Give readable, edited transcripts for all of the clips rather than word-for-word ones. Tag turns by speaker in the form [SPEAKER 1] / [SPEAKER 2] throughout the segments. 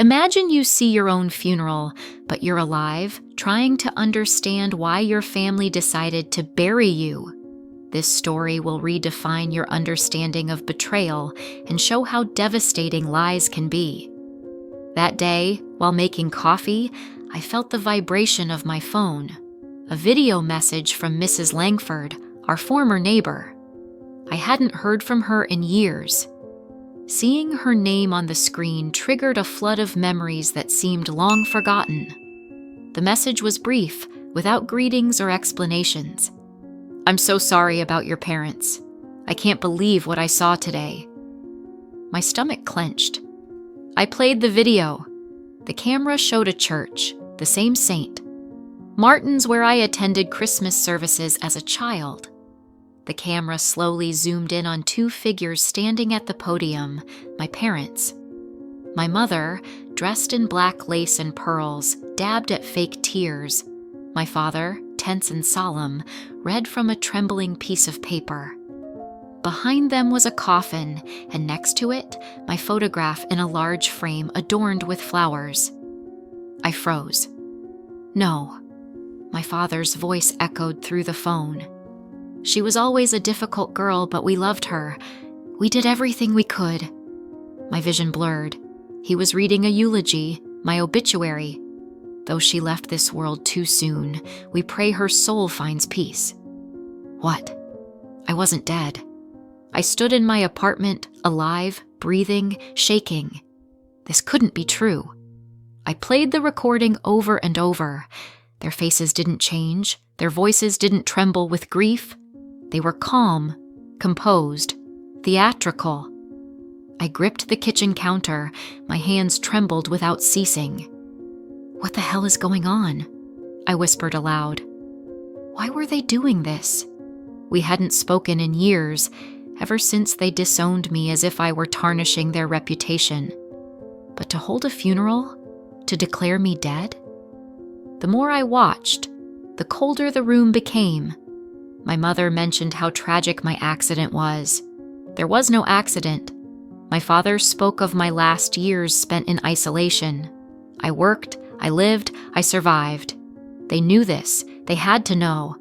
[SPEAKER 1] Imagine you see your own funeral, but you're alive, trying to understand why your family decided to bury you. This story will redefine your understanding of betrayal and show how devastating lies can be. That day, while making coffee, I felt the vibration of my phone. A video message from Mrs. Langford, our former neighbor. I hadn't heard from her in years. Seeing her name on the screen triggered a flood of memories that seemed long forgotten. The message was brief, without greetings or explanations. "I'm so sorry about your parents. I can't believe what I saw today." My stomach clenched. I played the video. The camera showed a church, the same saint. Martin's, where I attended Christmas services as a child. The camera slowly zoomed in on two figures standing at the podium, my parents. My mother, dressed in black lace and pearls, dabbed at fake tears. My father, tense and solemn, read from a trembling piece of paper. Behind them was a coffin, and next to it, my photograph in a large frame adorned with flowers. I froze. "No." My father's voice echoed through the phone. "She was always a difficult girl, but we loved her. We did everything we could." My vision blurred. He was reading a eulogy, my obituary. "Though she left this world too soon, we pray her soul finds peace." What? I wasn't dead. I stood in my apartment, alive, breathing, shaking. This couldn't be true. I played the recording over and over. Their faces didn't change. Their voices didn't tremble with grief. They were calm, composed, theatrical. I gripped the kitchen counter. My hands trembled without ceasing. "What the hell is going on?" I whispered aloud. Why were they doing this? We hadn't spoken in years, ever since they disowned me as if I were tarnishing their reputation. But to hold a funeral? To declare me dead? The more I watched, the colder the room became. My mother mentioned how tragic my accident was. There was no accident. My father spoke of my last years spent in isolation. I worked, I lived, I survived. They knew this. They had to know.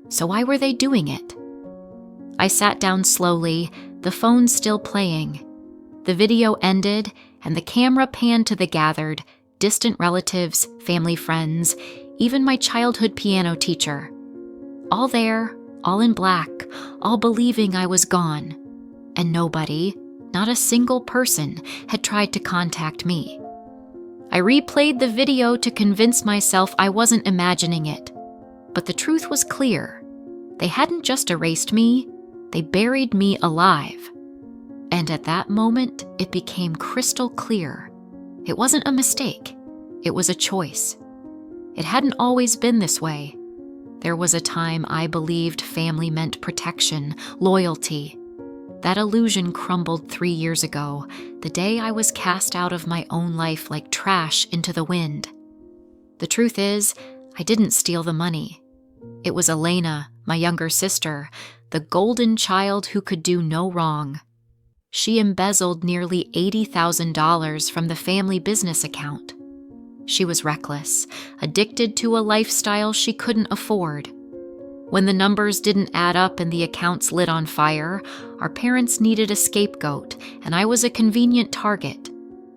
[SPEAKER 1] So why were they doing it? I sat down slowly, the phone still playing. The video ended, and the camera panned to the gathered, distant relatives, family friends, even my childhood piano teacher. All there, all in black, all believing I was gone. And nobody, not a single person, had tried to contact me. I replayed the video to convince myself I wasn't imagining it. But the truth was clear. They hadn't just erased me, they buried me alive. And at that moment, it became crystal clear. It wasn't a mistake. It was a choice. It hadn't always been this way. There was a time I believed family meant protection, loyalty. That illusion crumbled 3 years ago, the day I was cast out of my own life like trash into the wind. The truth is, I didn't steal the money. It was Elena, my younger sister, the golden child who could do no wrong. She embezzled nearly $80,000 from the family business account. She was reckless, addicted to a lifestyle she couldn't afford. When the numbers didn't add up and the accounts lit on fire, our parents needed a scapegoat, and I was a convenient target.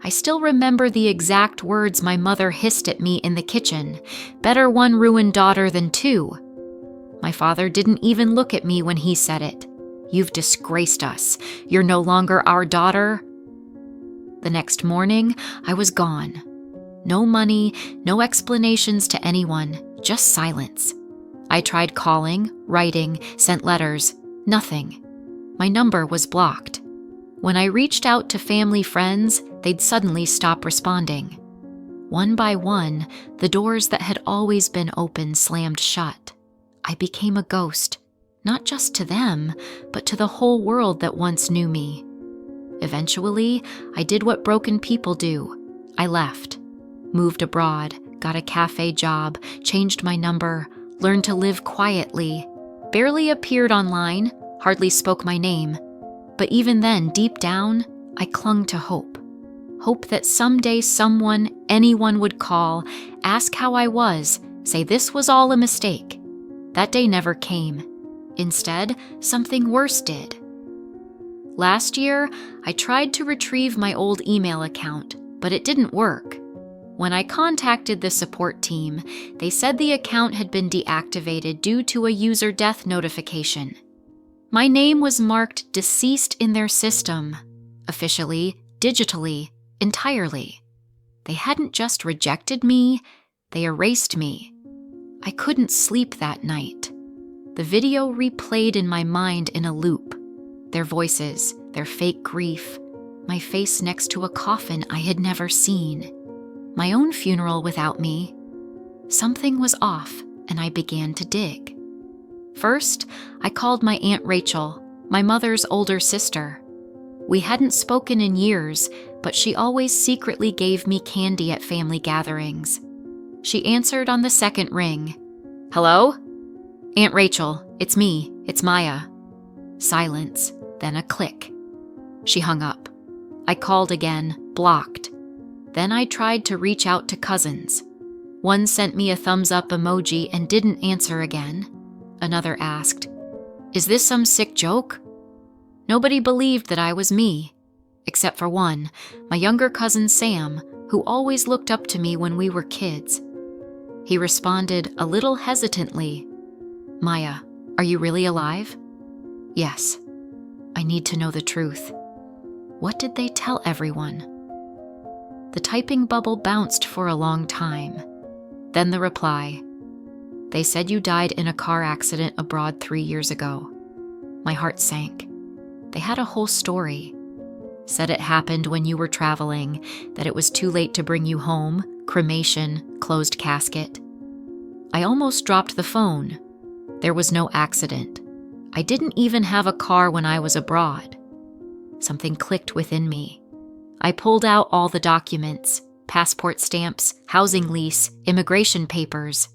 [SPEAKER 1] I still remember the exact words my mother hissed at me in the kitchen. "Better one ruined daughter than two." My father didn't even look at me when he said it. "You've disgraced us. You're no longer our daughter." The next morning, I was gone. No money, no explanations to anyone, just silence. I tried calling, writing, sent letters. Nothing. My number was blocked. When I reached out to family friends, they'd suddenly stop responding. One by one, the doors that had always been open slammed shut. I became a ghost, not just to them, but to the whole world that once knew me. Eventually, I did what broken people do. I left. Moved abroad, got a cafe job, changed my number, learned to live quietly, barely appeared online, hardly spoke my name. But even then, deep down, I clung to hope. hope that someday someone, anyone would call, ask how I was, say this was all a mistake. That day never came. Instead, something worse did. Last year, I tried to retrieve my old email account, but it didn't work. When I contacted the support team, they said the account had been deactivated due to a user death notification. My name was marked deceased in their system, officially, digitally, entirely. They hadn't just rejected me, they erased me. I couldn't sleep that night. The video replayed in my mind in a loop. Their voices, their fake grief, my face next to a coffin I had never seen. My own funeral without me. Something was off, and I began to dig. First, I called my Aunt Rachel, my mother's older sister. We hadn't spoken in years, but she always secretly gave me candy at family gatherings. She answered on the second ring. "Hello? Aunt Rachel, it's me, it's Maya." Silence, then a click. She hung up. I called again, blocked. Then I tried to reach out to cousins. One sent me a thumbs up emoji and didn't answer again. Another asked, "Is this some sick joke?" Nobody believed that I was me, except for one, my younger cousin Sam, who always looked up to me when we were kids. He responded a little hesitantly, "Maya, are you really alive?" "Yes. I need to know the truth." What did they tell everyone? The typing bubble bounced for a long time. Then the reply. "They said you died in a car accident abroad 3 years ago." My heart sank. They had a whole story. Said it happened when you were traveling, that it was too late to bring you home, cremation, closed casket. I almost dropped the phone. There was no accident. I didn't even have a car when I was abroad. Something clicked within me. I pulled out all the documents, passport stamps, housing lease, immigration papers.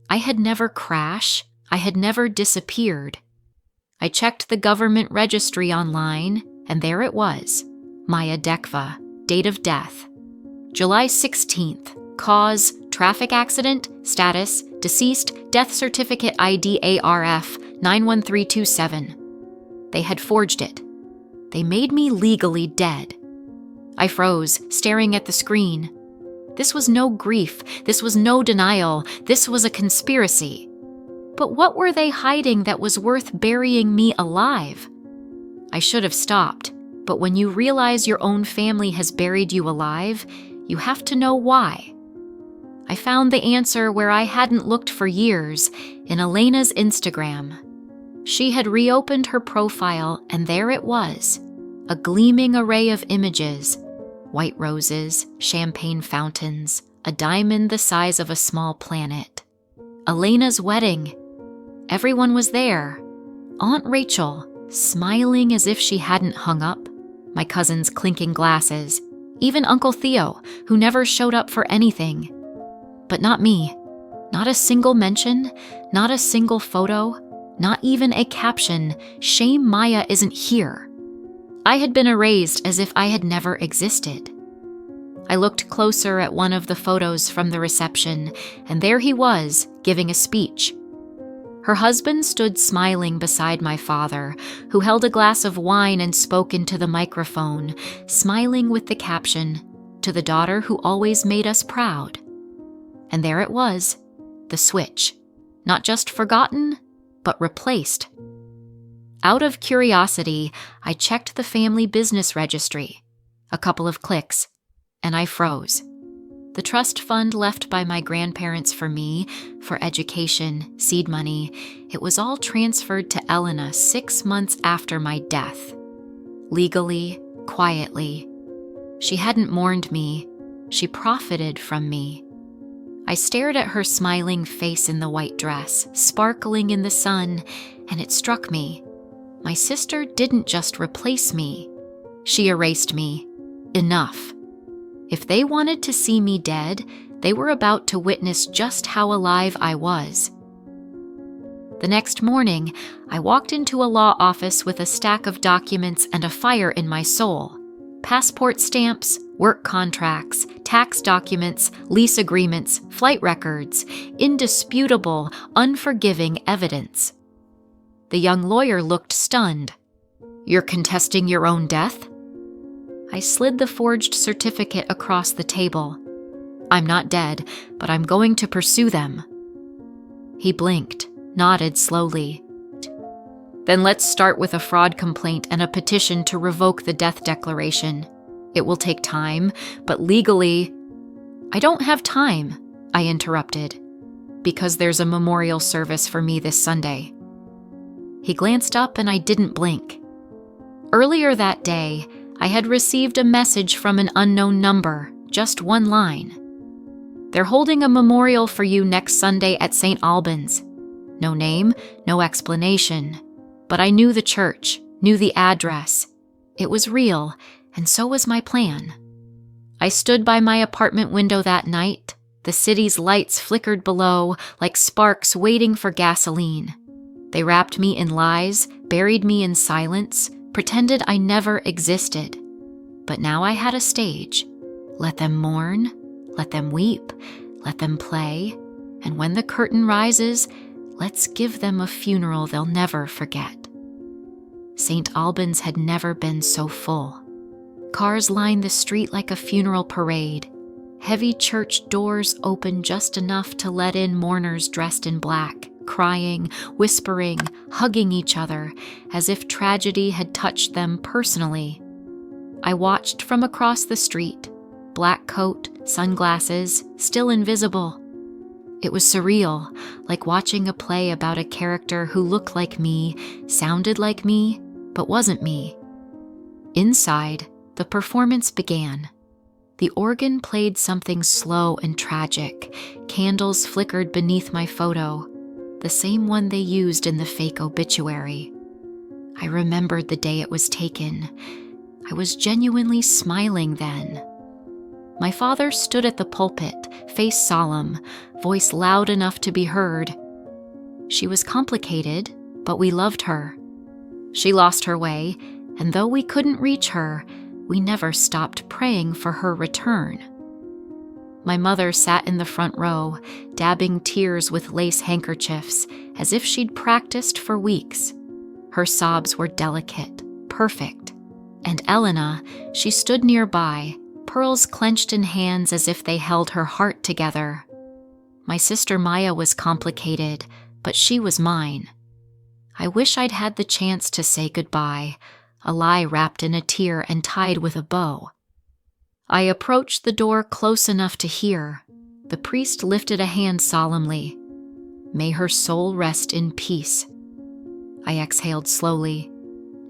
[SPEAKER 1] I had never crashed. I had never disappeared. I checked the government registry online, and there it was. Maya Dekva, date of death. July 16th, cause, traffic accident, status, deceased, death certificate ID ARF 91327. They had forged it. They made me legally dead. I froze, staring at the screen. This was no grief. This was no denial. This was a conspiracy. But what were they hiding that was worth burying me alive? I should have stopped, but when you realize your own family has buried you alive, you have to know why. I found the answer where I hadn't looked for years, in Elena's Instagram. She had reopened her profile, and there it was, a gleaming array of images. White roses, champagne fountains, a diamond the size of a small planet. Elena's wedding. Everyone was there. Aunt Rachel, smiling as if she hadn't hung up. My cousins clinking glasses. Even Uncle Theo, who never showed up for anything. But not me. Not a single mention, not a single photo, not even a caption, "Shame Maya isn't here." I had been erased as if I had never existed. I looked closer at one of the photos from the reception, and there he was, giving a speech. Her husband stood smiling beside my father, who held a glass of wine and spoke into the microphone, smiling with the caption, "To the daughter who always made us proud." And there it was, the switch, not just forgotten, but replaced. Out of curiosity, I checked the family business registry. A couple of clicks, and I froze. The trust fund left by my grandparents for me, for education, seed money, it was all transferred to Elena 6 months after my death. Legally, quietly. She hadn't mourned me. She profited from me. I stared at her smiling face in the white dress, sparkling in the sun, and it struck me. My sister didn't just replace me. She erased me. Enough. If they wanted to see me dead, they were about to witness just how alive I was. The next morning, I walked into a law office with a stack of documents and a fire in my soul. Passport stamps, work contracts, tax documents, lease agreements, flight records, indisputable, unforgiving evidence. The young lawyer looked stunned. "You're contesting your own death?" I slid the forged certificate across the table. "I'm not dead, but I'm going to pursue them." He blinked, nodded slowly. "Then let's start with a fraud complaint and a petition to revoke the death declaration. It will take time, but legally—" "I don't have time," I interrupted, "because there's a memorial service for me this Sunday." He glanced up and I didn't blink. Earlier that day, I had received a message from an unknown number, just one line. "They're holding a memorial for you next Sunday at St. Albans." No name, no explanation. But I knew the church, knew the address. It was real, and so was my plan. I stood by my apartment window that night. The city's lights flickered below, like sparks waiting for gasoline. They wrapped me in lies, buried me in silence, pretended I never existed. But now I had a stage. Let them mourn, let them weep, let them play, and when the curtain rises, let's give them a funeral they'll never forget. St. Albans had never been so full. Cars lined the street like a funeral parade. Heavy church doors opened just enough to let in mourners dressed in black, crying, whispering, hugging each other, as if tragedy had touched them personally. I watched from across the street, black coat, sunglasses, still invisible. It was surreal, like watching a play about a character who looked like me, sounded like me, but wasn't me. Inside, the performance began. The organ played something slow and tragic. Candles flickered beneath my photo, the same one they used in the fake obituary. I remembered the day it was taken. I was genuinely smiling then. My father stood at the pulpit, face solemn, voice loud enough to be heard. She was complicated, but we loved her. She lost her way, and though we couldn't reach her, we never stopped praying for her return. My mother sat in the front row, dabbing tears with lace handkerchiefs, as if she'd practiced for weeks. Her sobs were delicate, perfect. And Elena, she stood nearby, pearls clenched in hands as if they held her heart together. My sister Maya was complicated, but she was mine. I wish I'd had the chance to say goodbye, a lie wrapped in a tear and tied with a bow. I approached the door close enough to hear. The priest lifted a hand solemnly. "May her soul rest in peace." I exhaled slowly.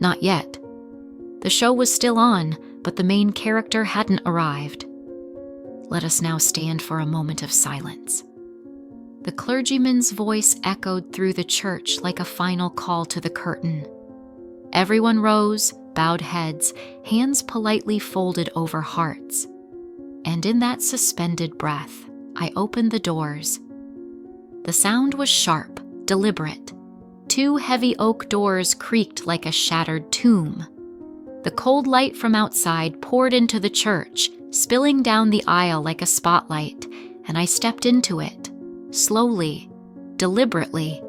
[SPEAKER 1] Not yet. The show was still on, but the main character hadn't arrived. Let us now stand for a moment of silence. The clergyman's voice echoed through the church like a final call to the curtain. Everyone rose, bowed heads, hands politely folded over hearts. And in that suspended breath, I opened the doors. The sound was sharp, deliberate. 2 heavy oak doors creaked like a shattered tomb. The cold light from outside poured into the church, spilling down the aisle like a spotlight, and I stepped into it, slowly, deliberately.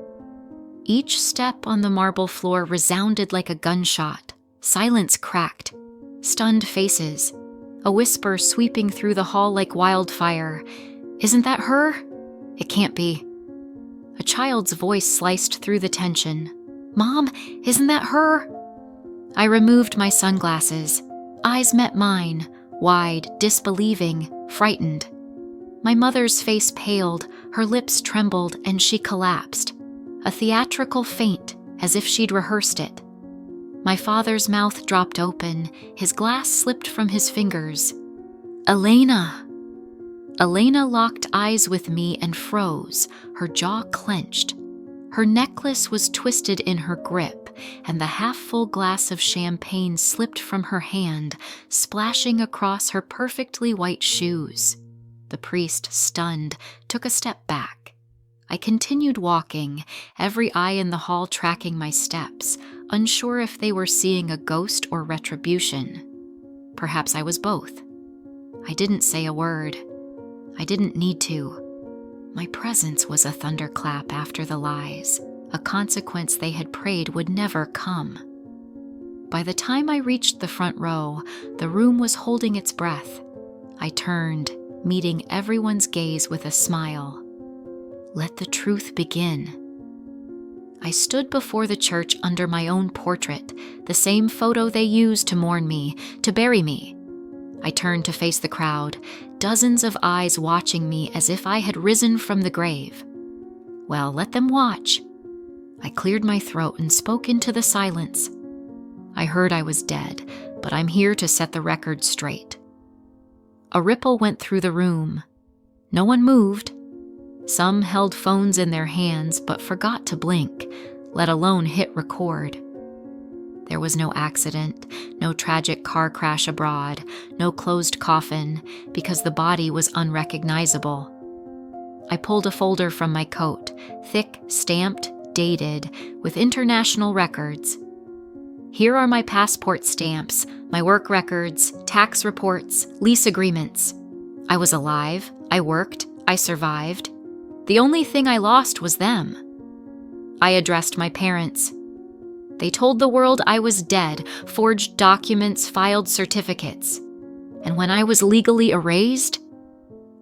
[SPEAKER 1] Each step on the marble floor resounded like a gunshot. Silence cracked. Stunned faces. A whisper sweeping through the hall like wildfire. "Isn't that her? It can't be." A child's voice sliced through the tension. "Mom, isn't that her?" I removed my sunglasses. Eyes met mine, wide, disbelieving, frightened. My mother's face paled, her lips trembled, and she collapsed. A theatrical faint, as if she'd rehearsed it. My father's mouth dropped open, his glass slipped from his fingers. "Elena!" Elena locked eyes with me and froze, her jaw clenched. Her necklace was twisted in her grip, and the half-full glass of champagne slipped from her hand, splashing across her perfectly white shoes. The priest, stunned, took a step back. I continued walking, every eye in the hall tracking my steps, unsure if they were seeing a ghost or retribution. perhaps I was both. I didn't say a word. I didn't need to. My presence was a thunderclap after the lies, a consequence they had prayed would never come. By the time I reached the front row, the room was holding its breath. I turned, meeting everyone's gaze with a smile. Let the truth begin. I stood before the church under my own portrait, the same photo they used to mourn me, to bury me. I turned to face the crowd, dozens of eyes watching me as if I had risen from the grave. Well, let them watch. I cleared my throat and spoke into the silence. I heard I was dead, but I'm here to set the record straight. A ripple went through the room. No one moved. Some held phones in their hands but forgot to blink, let alone hit record. There was no accident, no tragic car crash abroad, no closed coffin, because the body was unrecognizable. I pulled a folder from my coat, thick, stamped, dated, with international records. Here are my passport stamps, my work records, tax reports, lease agreements. I was alive, I worked, I survived. The only thing I lost was them. I addressed my parents. They told the world I was dead, forged documents, filed certificates. And when I was legally erased,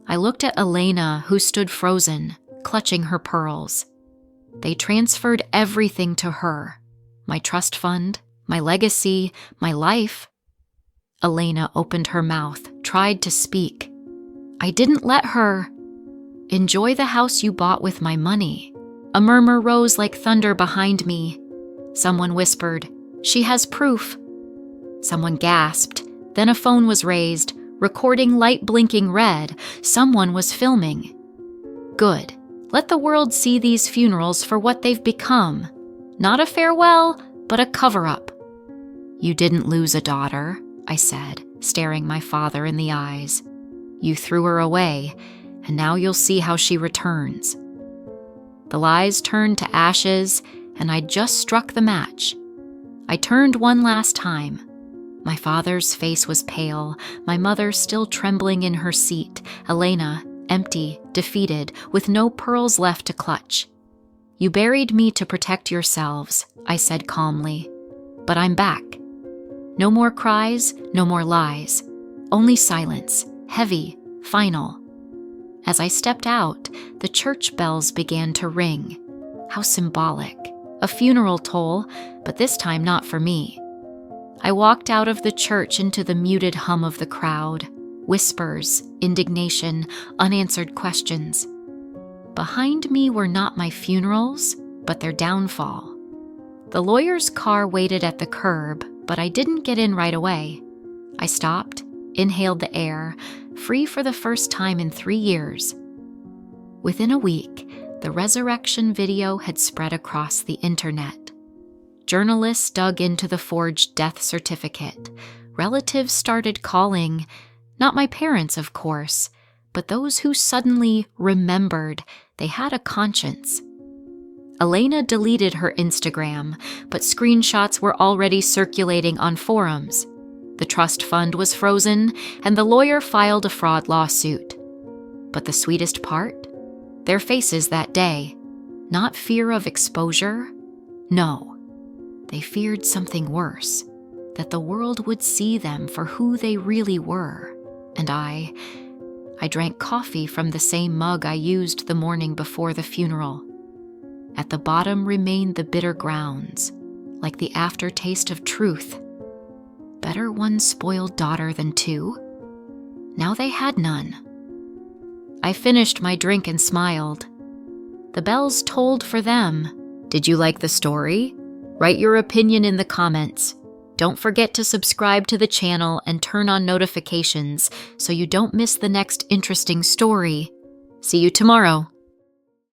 [SPEAKER 1] I looked at Elena, who stood frozen, clutching her pearls. They transferred everything to her. My trust fund, my legacy, my life. Elena opened her mouth, tried to speak. I didn't let her. Enjoy the house you bought with my money. A murmur rose like thunder behind me. Someone whispered, "She has proof." Someone gasped. Then a phone was raised, recording light blinking red. Someone was filming. Good. Let the world see these funerals for what they've become. Not a farewell, but a cover-up. You didn't lose a daughter, I said, staring my father in the eyes. You threw her away, and now you'll see how she returns. The lies turned to ashes, and I just struck the match. I turned one last time. My father's face was pale, my mother still trembling in her seat, Elena, empty, defeated, with no pearls left to clutch. You buried me to protect yourselves, I said calmly. But I'm back. No more cries, no more lies. Only silence, heavy, final. As I stepped out, the church bells began to ring. How symbolic. A funeral toll, but this time not for me. I walked out of the church into the muted hum of the crowd. Whispers, indignation, unanswered questions. Behind me were not my funerals, but their downfall. The lawyer's car waited at the curb, but I didn't get in right away. I stopped, inhaled the air, free for the first time in 3 years. Within a week, the resurrection video had spread across the internet. Journalists dug into the forged death certificate. Relatives started calling, not my parents, of course, but those who suddenly remembered they had a conscience. Elena deleted her Instagram, but screenshots were already circulating on forums. The trust fund was frozen, and the lawyer filed a fraud lawsuit. But the sweetest part? Their faces that day. Not fear of exposure. No. They feared something worse. That the world would see them for who they really were. And I drank coffee from the same mug I used the morning before the funeral. At the bottom remained the bitter grounds, like the aftertaste of truth. Better one spoiled daughter than two. Now they had none. I finished my drink and smiled. The bells tolled for them. Did you like the story? Write your opinion in the comments. Don't forget to subscribe to the channel and turn on notifications so you don't miss the next interesting story. See you tomorrow.